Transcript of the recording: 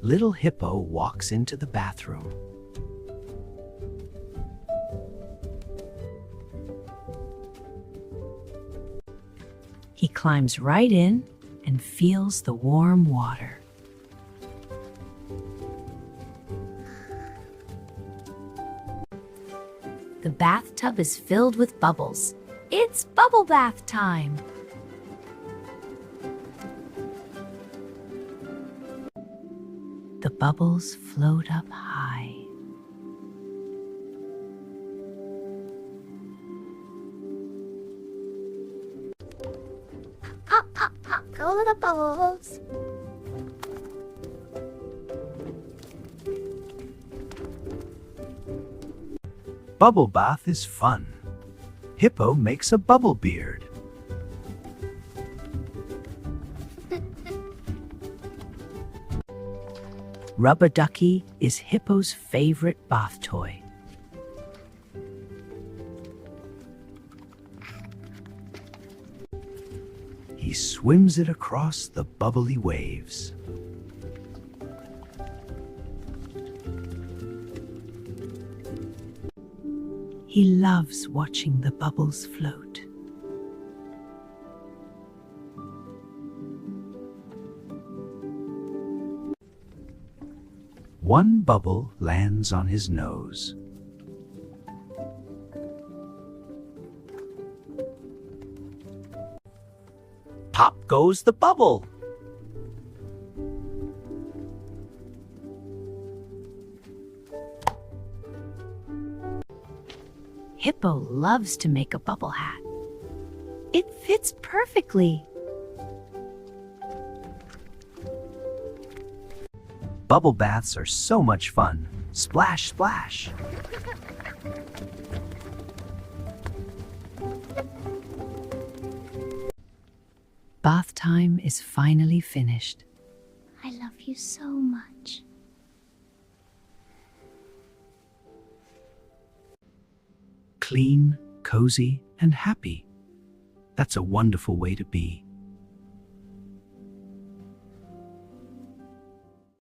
Little Hippo walks into the bathroom. He climbs right in and feels the warm water. The bathtub is filled with bubbles. It's bubble bath time. The bubbles float up high. Pop, pop, pop, go to the bubbles. Bubble bath is fun. Hippo makes a bubble beard. Rubber Ducky is Hippo's favorite bath toy. He swims it across the bubbly waves. He loves watching the bubbles float. One bubble lands on his nose. Pop goes the bubble. Hippo loves to make a bubble hat. It fits perfectly. Bubble baths are so much fun. Splash, splash. Bath time is finally finished. I love you so much. Clean, cozy, and happy. That's a wonderful way to be.